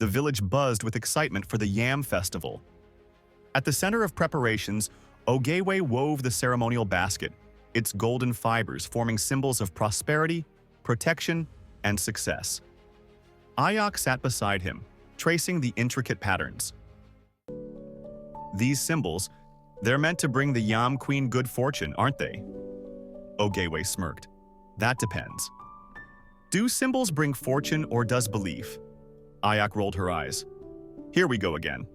The village buzzed with excitement for the Yam Festival. At the center of preparations, Ogayway wove the ceremonial basket, its golden fibers forming symbols of prosperity, protection, and success. Ayak sat beside him, tracing the intricate patterns. These symbols, they're meant to bring the Yam Queen good fortune, aren't they? Ogayway smirked. That depends. Do symbols bring fortune or does belief? Ayak rolled her eyes. Here we go again.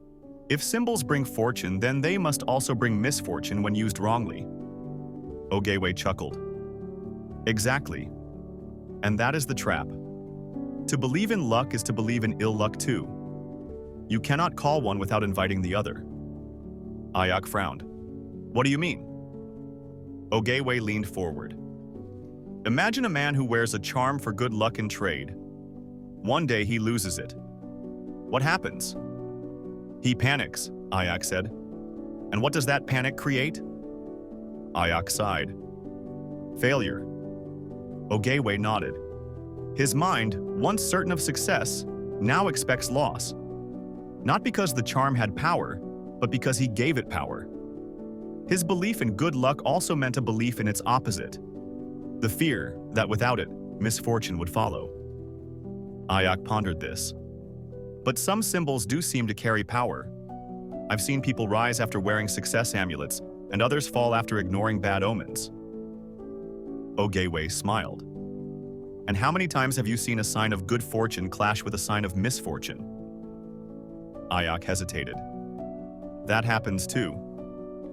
If symbols bring fortune, then they must also bring misfortune when used wrongly. Ogayway chuckled. Exactly. And that is the trap. To believe in luck is to believe in ill luck too. You cannot call one without inviting the other. Ayak frowned. What do you mean? Ogayway leaned forward. Imagine a man who wears a charm for good luck in trade. One day he loses it. What happens? He panics, Ayak said. And what does that panic create? Ayak sighed. Failure. Ogayway nodded. His mind, once certain of success, now expects loss. Not because the charm had power, but because he gave it power. His belief in good luck also meant a belief in its opposite, the fear that without it, misfortune would follow. Ayak pondered this. But some symbols do seem to carry power. I've seen people rise after wearing success amulets, and others fall after ignoring bad omens. Ogayway smiled. And how many times have you seen a sign of good fortune clash with a sign of misfortune? Ayak hesitated. That happens too.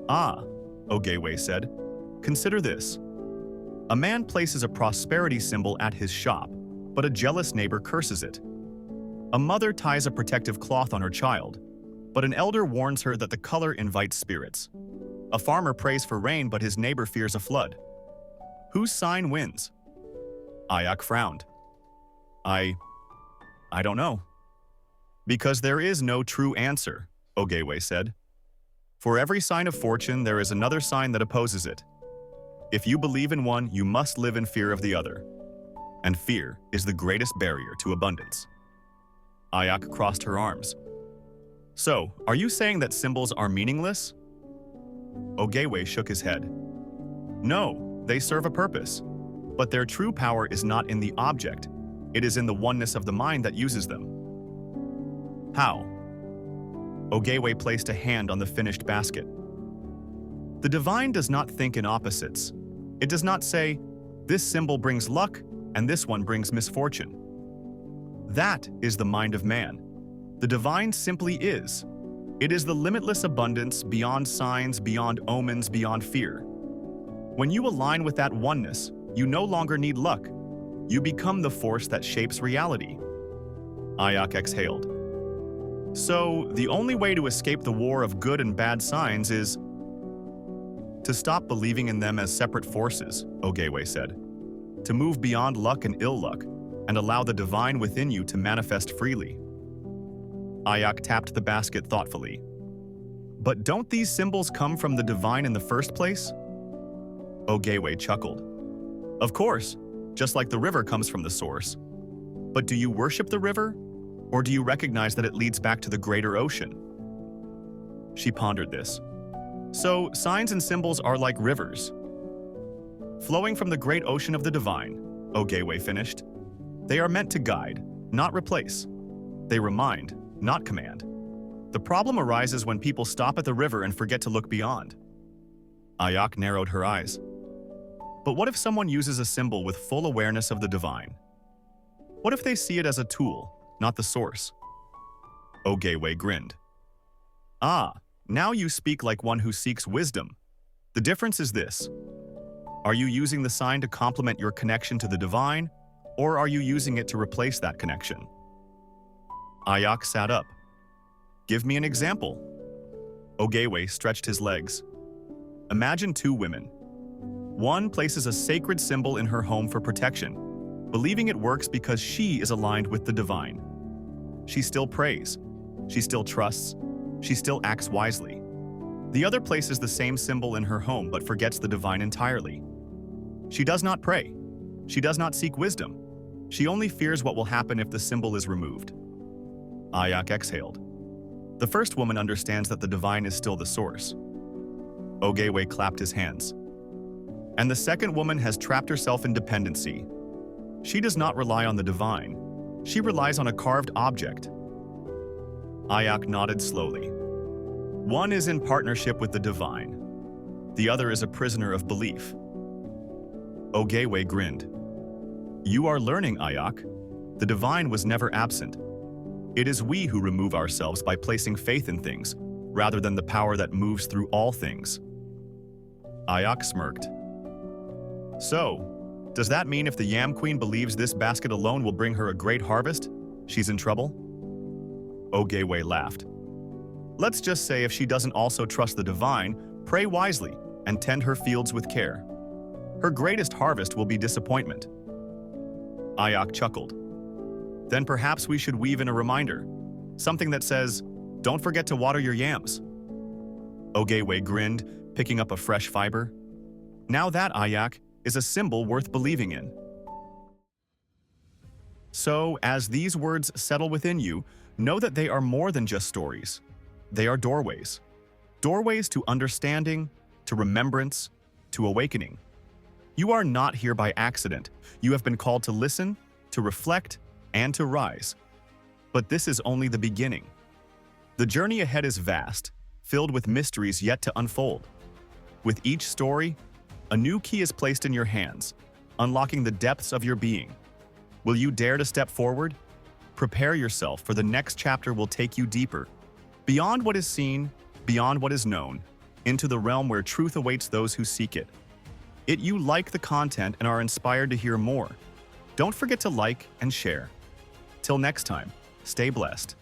Ah, Ogayway said. Consider this. A man places a prosperity symbol at his shop, but a jealous neighbor curses it. A mother ties a protective cloth on her child, but an elder warns her that the color invites spirits. A farmer prays for rain, but his neighbor fears a flood. Whose sign wins? Ayak frowned. I don't know. Because there is no true answer, Ogayway said. For every sign of fortune, there is another sign that opposes it. If you believe in one, you must live in fear of the other. And fear is the greatest barrier to abundance. Ayak crossed her arms. So, are you saying that symbols are meaningless? Ogayway shook his head. No, they serve a purpose. But their true power is not in the object. It is in the oneness of the mind that uses them. How? Ogayway placed a hand on the finished basket. The divine does not think in opposites. It does not say, this symbol brings luck and this one brings misfortune. That is the mind of man. The divine simply is. It is the limitless abundance beyond signs, beyond omens, beyond fear. When you align with that oneness, you no longer need luck. You become the force that shapes reality. Ayak exhaled. So, the only way to escape the war of good and bad signs is to stop believing in them as separate forces, Ogayway said. To move beyond luck and ill luck, and allow the divine within you to manifest freely. Ayak tapped the basket thoughtfully. But don't these symbols come from the divine in the first place? Ogayway chuckled. Of course, just like the river comes from the source. But do you worship the river? Or do you recognize that it leads back to the greater ocean? She pondered this. So, signs and symbols are like rivers, flowing from the great ocean of the divine, Ogayway finished. They are meant to guide, not replace. They remind, not command. The problem arises when people stop at the river and forget to look beyond. Ayak narrowed her eyes. But what if someone uses a symbol with full awareness of the divine? What if they see it as a tool, not the source? Ogayway grinned. Ah, now you speak like one who seeks wisdom. The difference is this. Are you using the sign to complement your connection to the divine, or are you using it to replace that connection? Ayak sat up. Give me an example. Ogayway stretched his legs. Imagine two women. One places a sacred symbol in her home for protection, believing it works because she is aligned with the divine. She still prays. She still trusts. She still acts wisely. The other places the same symbol in her home but forgets the divine entirely. She does not pray. She does not seek wisdom. She only fears what will happen if the symbol is removed. Ayak exhaled. The first woman understands that the divine is still the source. Ogayway clapped his hands. And the second woman has trapped herself in dependency. She does not rely on the divine. She relies on a carved object. Ayak nodded slowly. One is in partnership with the divine. The other is a prisoner of belief. Ogayway grinned. You are learning, Ayak. The divine was never absent. It is we who remove ourselves by placing faith in things, rather than the power that moves through all things. Ayak smirked. So, does that mean if the Yam Queen believes this basket alone will bring her a great harvest, she's in trouble? Ogayway laughed. Let's just say if she doesn't also trust the divine, pray wisely, and tend her fields with care. Her greatest harvest will be disappointment. Ayak chuckled. Then perhaps we should weave in a reminder, something that says, don't forget to water your yams. Ogayway grinned, picking up a fresh fiber. Now that, Ayak, is a symbol worth believing in. So, as these words settle within you, know that they are more than just stories. They are doorways. Doorways to understanding, to remembrance, to awakening. You are not here by accident. You have been called to listen, to reflect, and to rise. But this is only the beginning. The journey ahead is vast, filled with mysteries yet to unfold. With each story, a new key is placed in your hands, unlocking the depths of your being. Will you dare to step forward? Prepare yourself, for the next chapter will take you deeper, beyond what is seen, beyond what is known, into the realm where truth awaits those who seek it. If you like the content and are inspired to hear more, don't forget to like and share. Till next time, stay blessed.